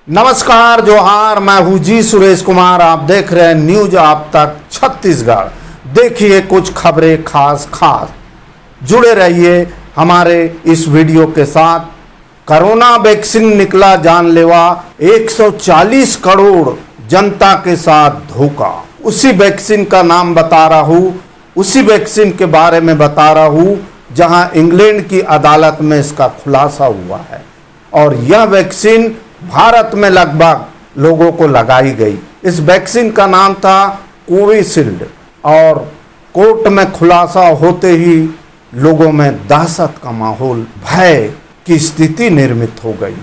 नमस्कार जोहार, मैं हूँ जी सुरेश कुमार। आप देख रहे हैं न्यूज आप तक छत्तीसगढ़। देखिए कुछ खबरें खास जुड़े रहिए हमारे इस वीडियो के साथ। कोरोना वैक्सीन निकला जानलेवा, 140 करोड़ जनता के साथ धोखा। उसी वैक्सीन का नाम बता रहा हूँ, उसी वैक्सीन के बारे में बता रहा हूँ जहां इंग्लैंड की अदालत में इसका खुलासा हुआ है। और यह वैक्सीन भारत में लगभग लोगों को लगाई गई। इस वैक्सीन का नाम था कोविशील्ड और कोर्ट में खुलासा होते ही लोगों में दहशत का माहौल, भय की स्थिति निर्मित हो गई।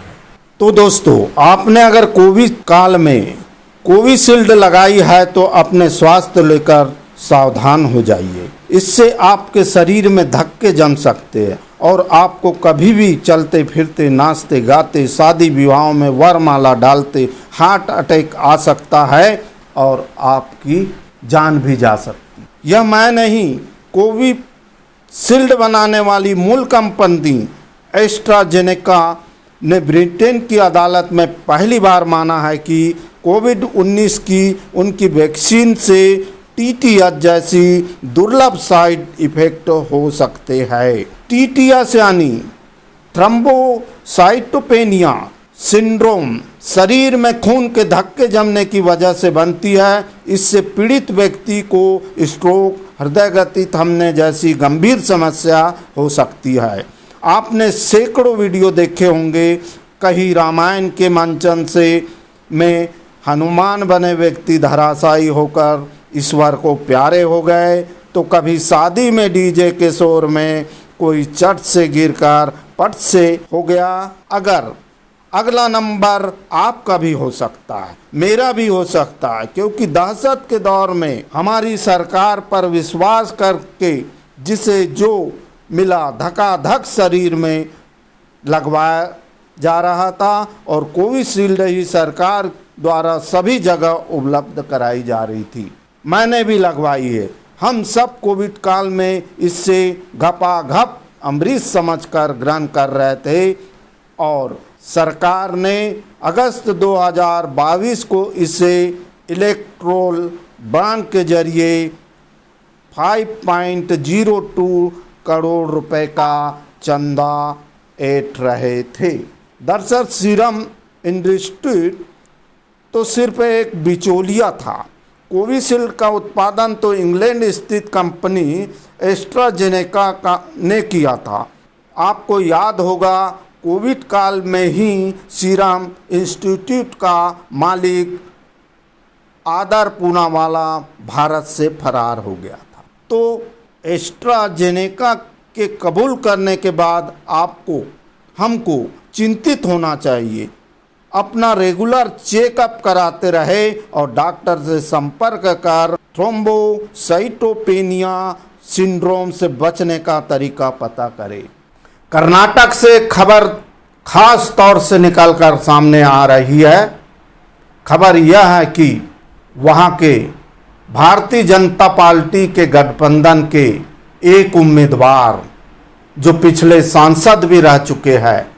तो दोस्तों, आपने अगर कोविड काल में कोविशील्ड लगाई है तो अपने स्वास्थ्य लेकर सावधान हो जाइए। इससे आपके शरीर में धक्के जम सकते हैं और आपको कभी भी चलते फिरते, नाचते गाते, शादी विवाहों में वरमाला डालते हार्ट अटैक आ सकता है और आपकी जान भी जा सकती। यह मैं नहीं, कोविशील्ड बनाने वाली मूल कंपनी एस्ट्राजेनेका ने ब्रिटेन की अदालत में पहली बार माना है कि कोविड-19 की उनकी वैक्सीन से टीटीएस जैसी दुर्लभ साइड इफेक्ट हो सकते हैं। टीटीएस यानी थ्रोम्बोसाइटोपेनिया सिंड्रोम शरीर में खून के धक्के जमने की वजह से बनती है। इससे पीड़ित व्यक्ति को स्ट्रोक, हृदय गति थमने जैसी गंभीर समस्या हो सकती है। आपने सैकड़ों वीडियो देखे होंगे, कहीं रामायण के मंचन से में हनुमान बने व्यक्ति धराशायी होकर ईश्वर को प्यारे हो गए, तो कभी शादी में डीजे के शोर में कोई चट से गिरकर पट से हो गया। अगर अगला नंबर आपका भी हो सकता है, मेरा भी हो सकता है, क्योंकि दहशत के दौर में हमारी सरकार पर विश्वास करके जिसे जो मिला धकाधक शरीर में लगवाया जा रहा था और कोविशील्ड ही सरकार द्वारा सभी जगह उपलब्ध कराई जा रही थी। मैंने भी लगवाई है। हम सब कोविड काल में इससे घपाघप अमृत समझकर ग्रहण कर रहे थे और सरकार ने अगस्त 2022 को इसे इलेक्ट्रोल बॉन्ड के जरिए 5.02 करोड़ रुपए का चंदा ऐंठ रहे थे। दरअसल सीरम इंस्टीट्यूट तो सिर्फ एक बिचौलिया था। कोविशील्ड का उत्पादन तो इंग्लैंड स्थित कंपनी एस्ट्राजेनेका ने किया था। आपको याद होगा, कोविड काल में ही सीरम इंस्टीट्यूट का मालिक आदर पूनावाला भारत से फरार हो गया था। तो एस्ट्राजेनेका के कबूल करने के बाद हमको चिंतित होना चाहिए। अपना रेगुलर चेकअप कराते रहे और डॉक्टर से संपर्क कर थ्रोम्बोसाइटोपेनिया सिंड्रोम से बचने का तरीका पता करें। कर्नाटक से खबर खास तौर से निकलकर सामने आ रही है। खबर यह है कि वहां के भारतीय जनता पार्टी के गठबंधन के एक उम्मीदवार जो पिछले सांसद भी रह चुके हैं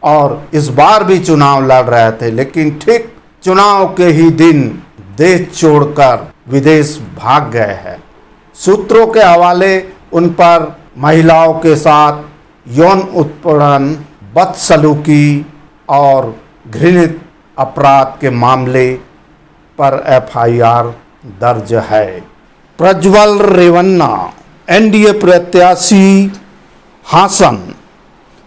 और इस बार भी चुनाव लड़ रहे थे, लेकिन ठीक चुनाव के ही दिन देश छोड़कर विदेश भाग गए हैं। सूत्रों के हवाले उन पर महिलाओं के साथ यौन उत्पीड़न, बदसलूकी और घृणित अपराध के मामले पर एफआईआर दर्ज है। प्रज्वल रेवन्ना एनडीए प्रत्याशी हासन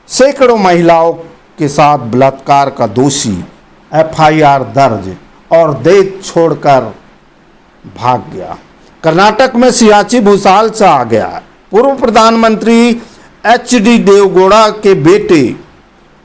सैकड़ों महिलाओं के साथ बलात्कार का दोषी, एफआईआर दर्ज और देश छोड़कर भाग गया। कर्नाटक में सियाची भूसाल से आ गया। पूर्व प्रधानमंत्री एचडी देवगौड़ा के बेटे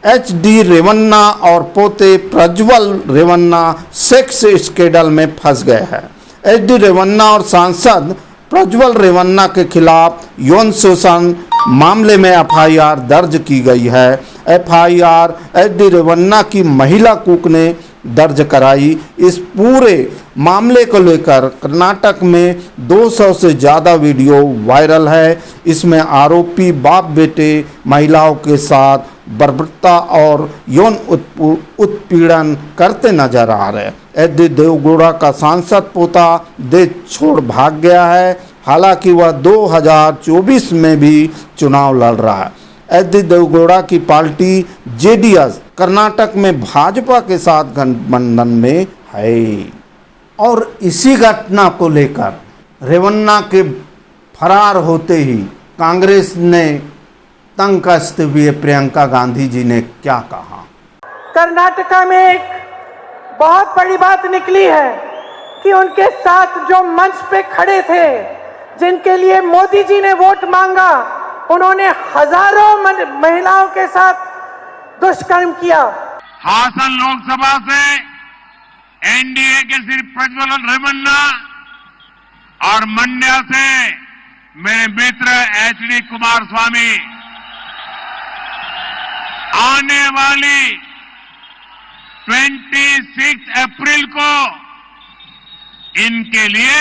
एचडी रेवन्ना और पोते प्रज्वल रेवन्ना सेक्स स्कैंडल में फंस गए हैं। एचडी रेवन्ना और सांसद प्रज्वल रेवन्ना के खिलाफ यौन शोषण मामले में एफआईआर दर्ज की गई है। एफआईआर एचडी रेवन्ना की महिला कुक ने दर्ज कराई। इस पूरे मामले को लेकर कर्नाटक में 200 से ज़्यादा वीडियो वायरल है। इसमें आरोपी बाप बेटे महिलाओं के साथ बर्बरता और यौन उत्पीड़न करते नजर आ रहे हैं। एच.डी. देवगौड़ा का सांसद पोता देश छोड़ भाग गया है। हालांकि वह 2024 में भी चुनाव लड़ रहा है। एच.डी. देवगौड़ा की पार्टी जेडीएस कर्नाटक में भाजपा के साथ गठबंधन में है। और इसी घटना को लेकर रेवन्ना के फरार होते ही कांग्रेस ने तंग कसते हुए प्रियंका गांधी जी ने क्या कहा। कर्नाटका में एक बहुत बड़ी बात निकली है कि उनके साथ जो मंच पे खड़े थे, जिनके लिए मोदी जी ने वोट मांगा, उन्होंने हजारों महिलाओं के साथ दुष्कर्म किया। हासन लोकसभा से एनडीए के सिर्फ प्रज्वलन रेवन्ना और मंड्या से मेरे मित्र एच.डी. कुमारस्वामी आने वाली 26 अप्रैल को इनके लिए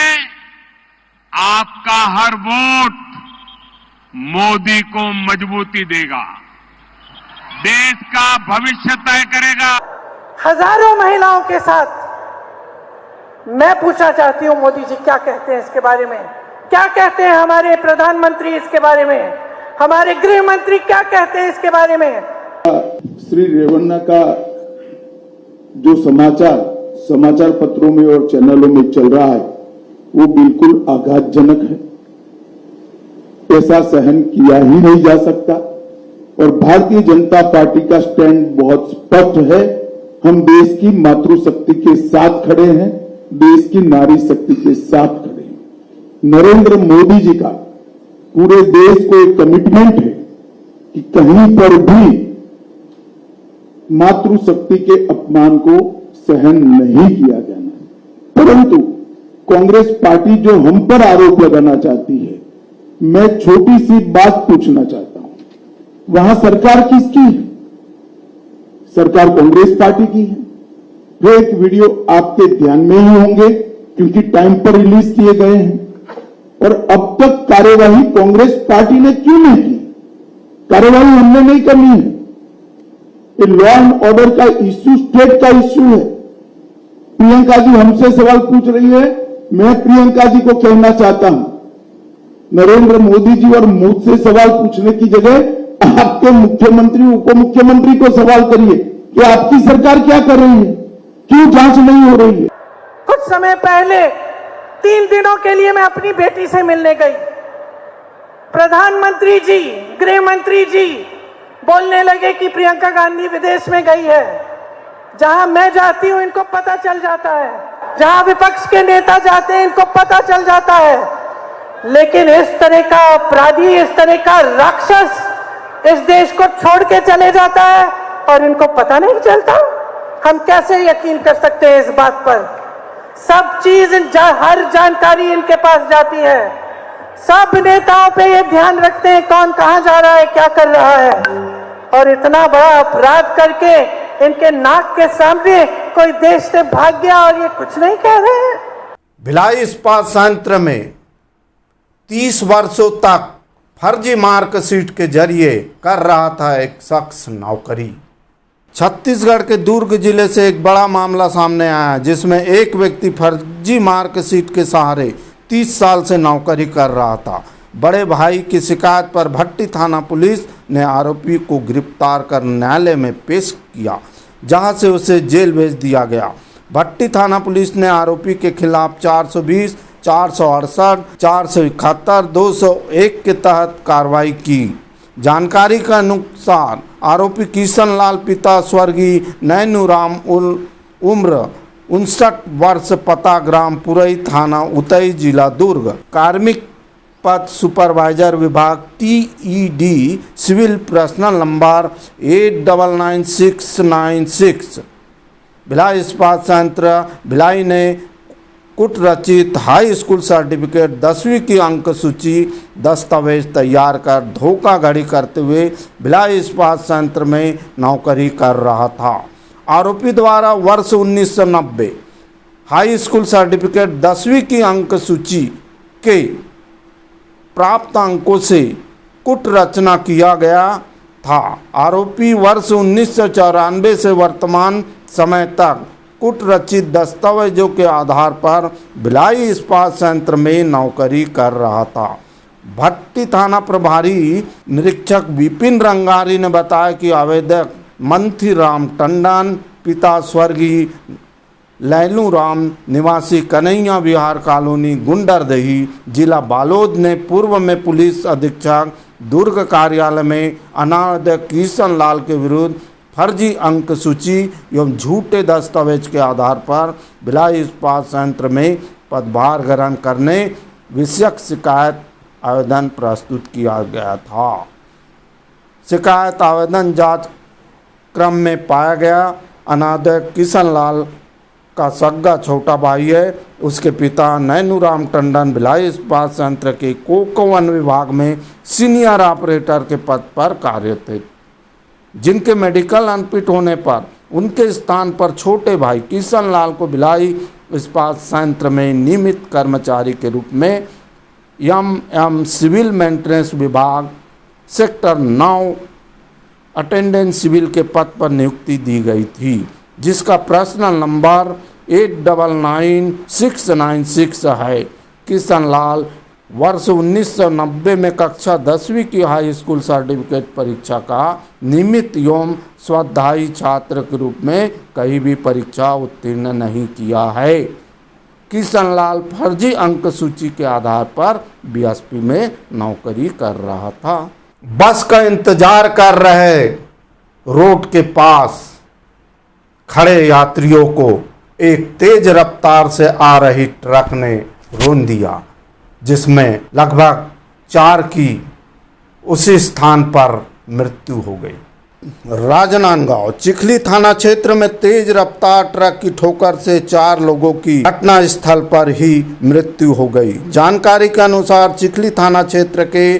आपका हर वोट मोदी को मजबूती देगा, देश का भविष्य तय करेगा। हजारों महिलाओं के साथ मैं पूछना चाहती हूं, मोदी जी क्या कहते हैं इसके बारे में? क्या कहते हैं हमारे प्रधानमंत्री इसके बारे में? हमारे गृह मंत्री क्या कहते हैं इसके बारे में? श्री रेवन्ना का जो समाचार पत्रों में और चैनलों में चल रहा है वो बिल्कुल आघातजनक है। ऐसा सहन किया ही नहीं जा सकता और भारतीय जनता पार्टी का स्टैंड बहुत स्पष्ट है। हम देश की मातृशक्ति के साथ खड़े हैं, देश की नारी शक्ति के साथ खड़े हैं। नरेंद्र मोदी जी का पूरे देश को एक कमिटमेंट है कि कहीं पर भी मातृशक्ति के अपमान को सहन नहीं किया जाना। परंतु कांग्रेस पार्टी जो हम पर आरोप लगाना चाहती है, मैं छोटी सी बात पूछना चाहता हूं, वहां सरकार किसकी है? सरकार कांग्रेस पार्टी की है। फेक वीडियो आपके ध्यान में ही होंगे क्योंकि टाइम पर रिलीज किए गए हैं। और अब तक कार्यवाही कांग्रेस पार्टी ने क्यों नहीं की? कार्यवाही हमने नहीं करनी है। ये लॉ एंड ऑर्डर का इश्यू स्टेट का इश्यू है। प्रियंका जी हमसे सवाल पूछ रही है, मैं प्रियंका जी को कहना चाहता हूं, नरेंद्र मोदी जी और मुझसे सवाल पूछने की जगह आपके मुख्यमंत्री उप मुख्यमंत्री को सवाल करिए कि आपकी सरकार क्या कर रही है, क्यों जांच नहीं हो रही है। कुछ समय पहले 3 दिनों के लिए मैं अपनी बेटी से मिलने गई। प्रधानमंत्री जी, गृह मंत्री जी बोलने लगे कि प्रियंका गांधी विदेश में गई है। जहां मैं जाती हूं इनको पता चल जाता है, जहां विपक्ष के नेता जाते हैं इनको पता चल जाता है। लेकिन इस तरह का अपराधी, इस तरह का राक्षस इस देश को छोड़ के चले जाता है और इनको पता नहीं चलता। हम कैसे यकीन कर सकते हैं इस बात पर? सब चीज, हर जानकारी इनके पास जाती है। सब नेताओं पे ये ध्यान रखते हैं कौन कहां जा रहा है, क्या कर रहा है। और इतना बड़ा अपराध करके इनके नाक के सामने कोई देश से भाग गया और ये कुछ नहीं कह रहे हैं। भिलाई इस्पात संयंत्र में 30 वर्षों तक फर्जी मार्कशीट के जरिए कर रहा था एक शख्स नौकरी। छत्तीसगढ़ के दुर्ग जिले से एक बड़ा मामला सामने आया जिसमें एक व्यक्ति फर्जी मार्कशीट के सहारे 30 साल से नौकरी कर रहा था। बड़े भाई की शिकायत पर भट्टी थाना पुलिस ने आरोपी को गिरफ्तार कर न्यायालय में पेश किया, जहां से उसे जेल भेज दिया गया। भट्टी थाना पुलिस ने आरोपी के खिलाफ 420, 468, 471, 201 के तहत कार्रवाई की। जानकारी के अनुसार आरोपी किशन लाल पिता स्वर्गीय नैनूराम उम्र 59 वर्ष, पता ग्राम पुरई, थाना उतई, जिला दुर्ग, कार्मिक पद सुपरवाइजर विभाग, TED, civil personal number 899696। Bhilai इस्पात संयंत्र भिलाई ने कुट रचित हाई स्कूल सर्टिफिकेट, 10वीं की अंक सूची, दस्तावेज तैयार कर धोखाधड़ी करते हुए भिलाई इस्पात संयंत्र में नौकरी कर रहा था। आरोपी द्वारा वर्ष 1990 हाई स्कूल सर्टिफिकेट 10वीं की अंक सूची के प्राप्त अंकों से कुट रचना किया गया था। आरोपी वर्ष 1994 से वर्तमान समय तक कुट रचित दस्तावेजों के आधार पर भिलाई इस्पात संयंत्र में नौकरी कर रहा था। भट्टी थाना प्रभारी निरीक्षक विपिन रंगारी ने बताया कि आवेदक मंथी राम टंडन पिता स्वर्गीय लैलू राम निवासी कन्हैया विहार कॉलोनी गुंडरदही जिला बालोद ने पूर्व में पुलिस अधीक्षक दुर्ग कार्यालय में अनावश्यक किशन लाल के विरुद्ध फर्जी अंक सूची एवं झूठे दस्तावेज के आधार पर भिलाई इस्पात संयंत्र में पदभार ग्रहण करने विषयक शिकायत आवेदन प्रस्तुत किया गया था। शिकायत आवेदन जांच क्रम में पाया गया अनावश्यक किशन लाल का सग्गा छोटा भाई है। उसके पिता नैनूराम टंडन भिलाई इस्पात संयंत्र के कोको वन विभाग में सीनियर ऑपरेटर के पद पर कार्यरत थे, जिनके मेडिकल अनफिट होने पर उनके स्थान पर छोटे भाई किशन लाल को भिलाई इस्पात संयंत्र में नियमित कर्मचारी के रूप में एम सिविल मेंटेनेंस विभाग सेक्टर 9 अटेंडेंट सिविल के पद पर नियुक्ति दी गई थी, जिसका पर्सनल नंबर 899696 है। किशन लाल वर्ष 1990 में कक्षा 10वीं की हाई स्कूल सर्टिफिकेट परीक्षा का नियमित एवं स्वाध्यायी छात्र के रूप में कहीं भी परीक्षा उत्तीर्ण नहीं किया है। किशन लाल फर्जी अंक सूची के आधार पर बीएसपी में नौकरी कर रहा था। बस का इंतजार कर रहे रोड के पास खड़े यात्रियों को एक तेज रफ्तार से आ रही ट्रक ने रौंद दिया, जिसमें लगभग 4 की उसी स्थान पर मृत्यु हो गई। राजनांदगांव चिखली थाना क्षेत्र में तेज रफ्तार ट्रक की ठोकर से 4 लोगों की घटनास्थल पर ही मृत्यु हो गई। जानकारी के अनुसार चिखली थाना क्षेत्र के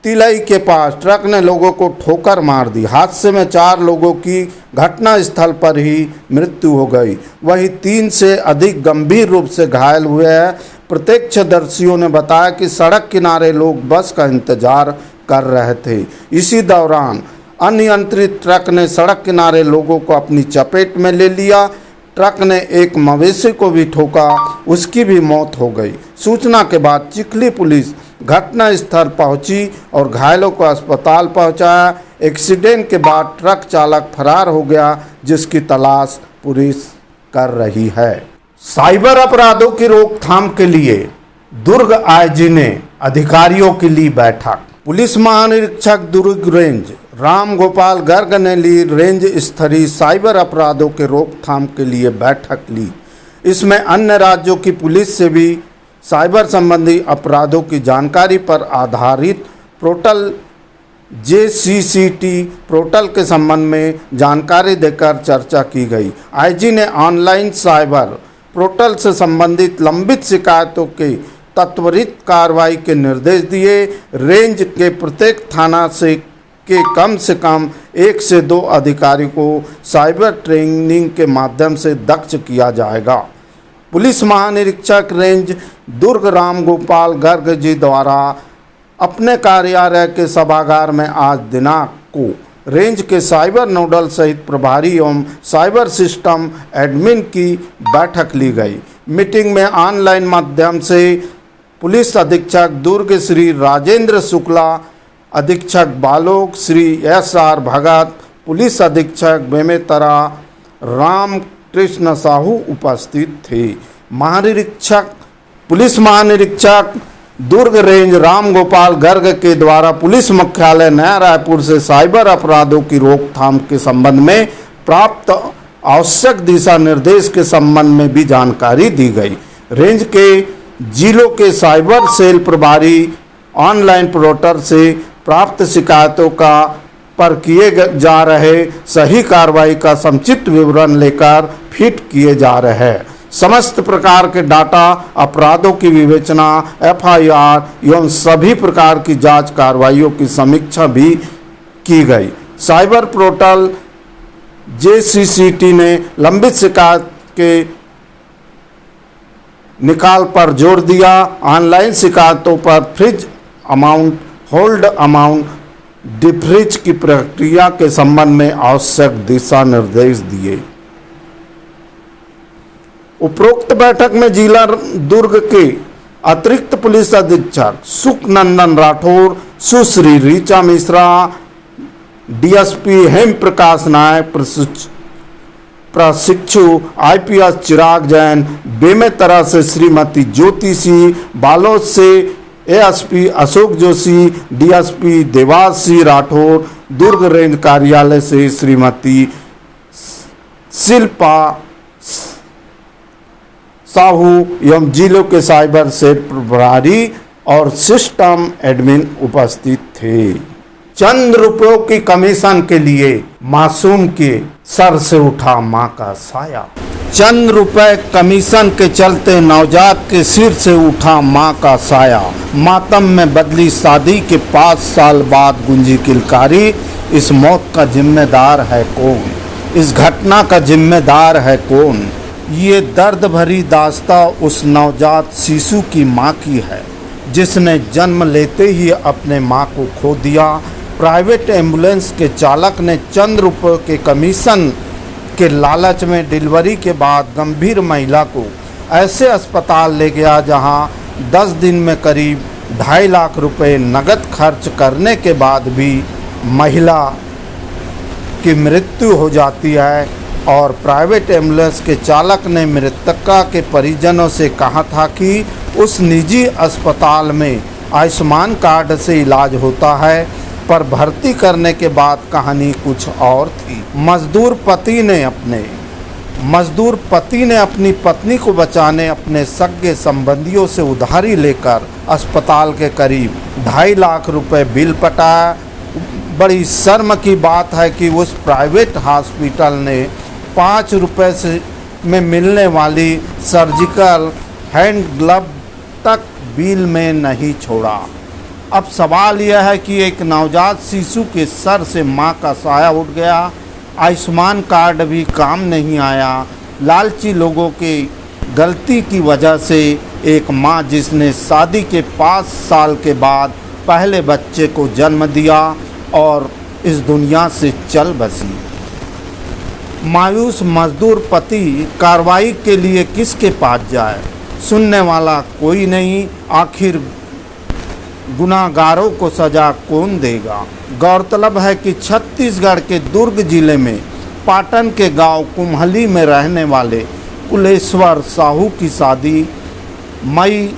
तिलई के पास ट्रक ने लोगों को ठोकर मार दी। हादसे में 4 लोगों की घटनास्थल पर ही मृत्यु हो गई, वहीं 3 से अधिक गंभीर रूप से घायल हुए हैं। प्रत्यक्षदर्शियों ने बताया कि सड़क किनारे लोग बस का इंतजार कर रहे थे। इसी दौरान अनियंत्रित ट्रक ने सड़क किनारे लोगों को अपनी चपेट में ले लिया। ट्रक ने एक मवेशी को भी ठोका, उसकी भी मौत हो गई। सूचना के बाद चिखली पुलिस घटनास्थल पहुंची और घायलों को अस्पताल पहुंचाया। एक्सीडेंट के बाद ट्रक चालक फरार हो गया, जिसकी तलाश पुलिस कर रही है। साइबर अपराधों की रोकथाम के लिए दुर्ग आईजी ने अधिकारियों की ली बैठक। पुलिस महानिरीक्षक दुर्ग रेंज राम गोपाल गर्ग ने ली रेंज स्तरीय साइबर अपराधों के रोकथाम के लिए बैठक ली। इसमें अन्य राज्यों की पुलिस से भी साइबर संबंधी अपराधों की जानकारी पर आधारित पोर्टल JCCT पोर्टल के संबंध में जानकारी देकर चर्चा की गई। आईजी ने ऑनलाइन साइबर पोर्टल से संबंधित लंबित शिकायतों के त्वरित कार्रवाई के निर्देश दिए। रेंज के प्रत्येक थाना के कम 1 से 2 अधिकारी को साइबर ट्रेनिंग के माध्यम से दक्ष किया जाएगा। पुलिस महानिरीक्षक रेंज दुर्ग राम गोपाल गर्ग जी द्वारा अपने कार्यालय के सभागार में आज दिनांक को रेंज के साइबर नोडल सहित प्रभारी एवं साइबर सिस्टम एडमिन की बैठक ली गई। मीटिंग में ऑनलाइन माध्यम से पुलिस अधीक्षक दुर्ग श्री राजेंद्र शुक्ला, अधीक्षक बालोक श्री SR भगत, पुलिस अधीक्षक बेमेतरा राम कृष्ण साहू उपस्थित थे। पुलिस महानिरीक्षक दुर्ग रेंज राम गोपाल गर्ग के द्वारा पुलिस मुख्यालय नया रायपुर से साइबर अपराधों की रोकथाम के संबंध में प्राप्त आवश्यक दिशा निर्देश के संबंध में भी जानकारी दी गई। रेंज के जिलों के साइबर सेल प्रभारी ऑनलाइन पोर्टल से प्राप्त शिकायतों पर किए जा रहे सही कार्रवाई का समुचित विवरण लेकर फीड किए जा रहे हैं। समस्त प्रकार के डाटा अपराधों की विवेचना, FIR एवं सभी प्रकार की जांच कार्रवाइयों की समीक्षा भी की गई। साइबर पोर्टल जेसीसीटी ने लंबित शिकायत के निकाल पर जोर दिया। ऑनलाइन शिकायतों पर freeze amount, hold amount, defreeze की प्रक्रिया के संबंध में आवश्यक दिशा निर्देश दिए। उपरोक्त बैठक में जिला दुर्ग के अतिरिक्त पुलिस अधीक्षक सुखनंदन राठौर, सुश्री ऋचा मिश्रा, डीएसपी हेम प्रकाश नायक, प्रशिक्षु आईपीएस चिराग जैन, बेमेतरा से श्रीमती ज्योति सिंह, बालोद से एएसपी अशोक जोशी, डीएसपी देवासी राठौर, दुर्ग रेंज कार्यालय से श्रीमती शिल्पा साहू एवं जिलों के साइबर सेल प्रभारी और सिस्टम एडमिन उपस्थित थे। चंद रुपयों की कमीशन के लिए मासूम के सर से उठा मां का साया। चंद रुपए कमीशन के चलते नवजात के सिर से उठा मां का साया। मातम में बदली शादी के 5 साल बाद गुंजी किलकारी। इस मौत का जिम्मेदार है कौन? इस घटना का जिम्मेदार है कौन? ये दर्द भरी दास्तां उस नवजात शिशु की मां की है जिसने जन्म लेते ही अपने मां को खो दिया। प्राइवेट एम्बुलेंस के चालक ने चंद रुपये के कमीशन के लालच में डिलीवरी के बाद गंभीर महिला को ऐसे अस्पताल ले गया जहां 10 दिन में करीब 2.5 लाख रुपए नकद खर्च करने के बाद भी महिला की मृत्यु हो जाती है। और प्राइवेट एम्बुलेंस के चालक ने मृतका के परिजनों से कहा था कि उस निजी अस्पताल में आयुष्मान कार्ड से इलाज होता है, पर भर्ती करने के बाद कहानी कुछ और थी। मजदूर पति ने अपनी पत्नी को बचाने अपने सगे संबंधियों से उधारी लेकर अस्पताल के करीब 2.5 लाख रुपए बिल पटाया। बड़ी शर्म की बात है कि उस प्राइवेट हॉस्पिटल ने 5 रुपए से में मिलने वाली सर्जिकल हैंड ग्लव तक बिल में नहीं छोड़ा। अब सवाल यह है कि एक नवजात शिशु के सर से मां का साया उठ गया। आयुष्मान कार्ड भी काम नहीं आया। लालची लोगों के गलती की वजह से एक मां जिसने शादी के 5 साल के बाद पहले बच्चे को जन्म दिया और इस दुनिया से चल बसी। मायूस मजदूर पति कार्रवाई के लिए किसके पास जाए? सुनने वाला कोई नहीं। आखिर गुनाहगारों को सजा कौन देगा? गौरतलब है कि छत्तीसगढ़ के दुर्ग जिले में पाटन के गांव कुम्हली में रहने वाले कुलेश्वर साहू की शादी मई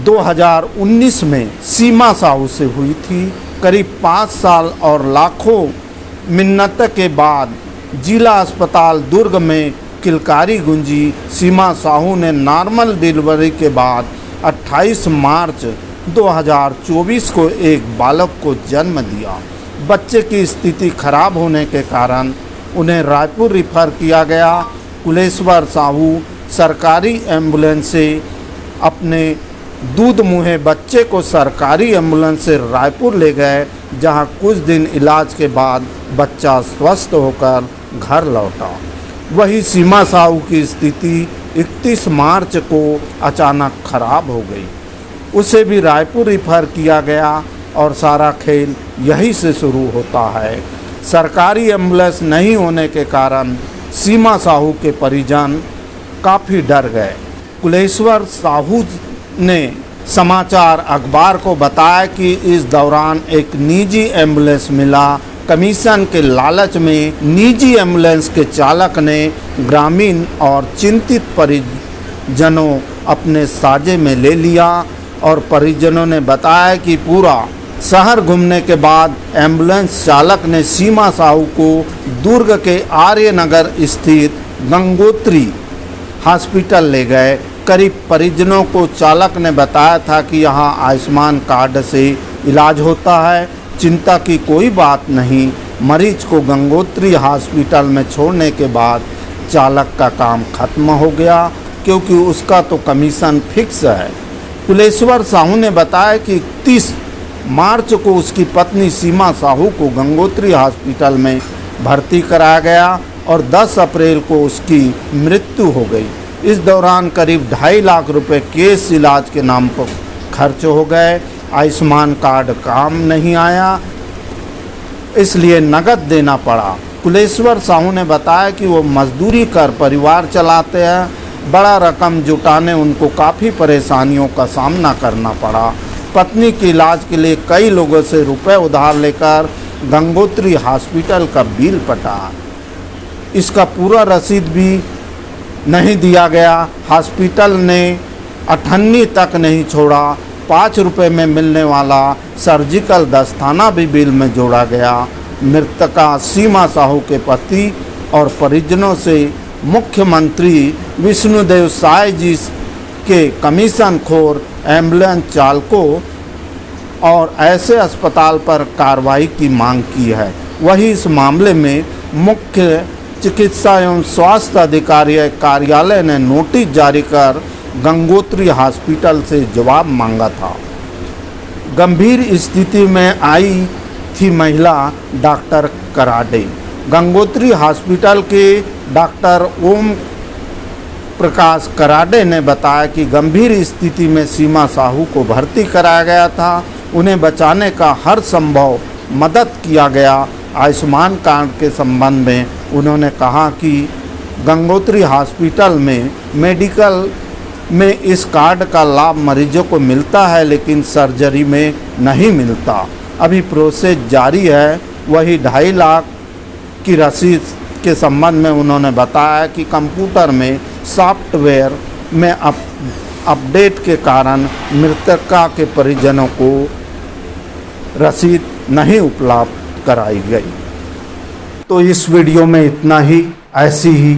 2019 में सीमा साहू से हुई थी। करीब 5 साल और लाखों मिन्नत के बाद जिला अस्पताल दुर्ग में किलकारी गुंजी। सीमा साहू ने नॉर्मल डिलीवरी के बाद 28 मार्च 2024 को एक बालक को जन्म दिया। बच्चे की स्थिति खराब होने के कारण उन्हें रायपुर रिफर किया गया। कुलेश्वर साहू सरकारी एम्बुलेंस से अपने दूध मुहे बच्चे को सरकारी एम्बुलेंस से रायपुर ले गए, जहां कुछ दिन इलाज के बाद बच्चा स्वस्थ होकर घर लौटा। वही सीमा साहू की स्थिति 31 मार्च को अचानक खराब हो गई। उसे भी रायपुर रिफर किया गया और सारा खेल यहीं से शुरू होता है। सरकारी एम्बुलेंस नहीं होने के कारण सीमा साहू के परिजन काफ़ी डर गए। कुलेश्वर साहू ने समाचार अखबार को बताया कि इस दौरान एक निजी एम्बुलेंस मिला। कमीशन के लालच में निजी एम्बुलेंस के चालक ने ग्रामीण और चिंतित परिजनों अपने साझे में ले लिया और परिजनों ने बताया कि पूरा शहर घूमने के बाद एम्बुलेंस चालक ने सीमा साहू को दुर्ग के आर्यनगर स्थित गंगोत्री हॉस्पिटल ले गए। करीब परिजनों को चालक ने बताया था कि यहाँ आयुष्मान कार्ड से इलाज होता है, चिंता की कोई बात नहीं। मरीज को गंगोत्री हॉस्पिटल में छोड़ने के बाद चालक का काम खत्म हो गया, क्योंकि उसका तो कमीशन फिक्स है। कुलेश्वर साहू ने बताया कि 31 मार्च को उसकी पत्नी सीमा साहू को गंगोत्री हॉस्पिटल में भर्ती कराया गया और 10 अप्रैल को उसकी मृत्यु हो गई। इस दौरान करीब 2.5 लाख रुपए केस इलाज के नाम पर खर्च हो गए। आयुष्मान कार्ड काम नहीं आया, इसलिए नकद देना पड़ा। कुलेश्वर साहू ने बताया कि वो मजदूरी कर परिवार चलाते हैं। बड़ा रकम जुटाने उनको काफ़ी परेशानियों का सामना करना पड़ा। पत्नी के इलाज के लिए कई लोगों से रुपए उधार लेकर गंगोत्री हॉस्पिटल का बिल पटा। इसका पूरा रसीद भी नहीं दिया गया। हॉस्पिटल ने अठन्नी तक नहीं छोड़ा। 5 रुपये में मिलने वाला सर्जिकल दस्ताना भी बिल में जोड़ा गया। मृतका सीमा साहू के पति और परिजनों से मुख्यमंत्री विष्णुदेव साय जी के कमीशन खोर एम्बुलेंस चालकों और ऐसे अस्पताल पर कार्रवाई की मांग की है। वही इस मामले में मुख्य चिकित्सा एवं स्वास्थ्य अधिकारी कार्यालय ने नोटिस जारी कर गंगोत्री हॉस्पिटल से जवाब मांगा था। गंभीर स्थिति में आई थी महिला डॉक्टर कराडे। गंगोत्री हॉस्पिटल के डॉक्टर ओम प्रकाश कराडे ने बताया कि गंभीर स्थिति में सीमा साहू को भर्ती कराया गया था। उन्हें बचाने का हर संभव मदद किया गया। आयुष्मान कार्ड के संबंध में उन्होंने कहा कि गंगोत्री हॉस्पिटल में मेडिकल में इस कार्ड का लाभ मरीजों को मिलता है, लेकिन सर्जरी में नहीं मिलता। अभी प्रोसेस जारी है। वही 2.5 लाख की रसीद के संबंध में उन्होंने बताया कि कंप्यूटर में सॉफ्टवेयर में अपडेट के कारण मृतका के परिजनों को रसीद नहीं उपलब्ध कराई गई। तो इस वीडियो में इतना ही। ऐसी ही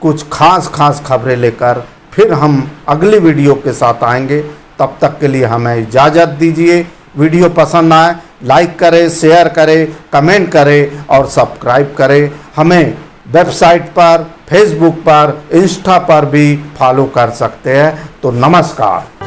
कुछ खास खबरें लेकर फिर हम अगली वीडियो के साथ आएंगे। तब तक के लिए हमें इजाज़त दीजिए। वीडियो पसंद आए लाइक करें, शेयर करें, कमेंट करें और सब्सक्राइब करें। हमें वेबसाइट पर, फेसबुक पर, इंस्टा पर भी फॉलो कर सकते हैं। तो नमस्कार।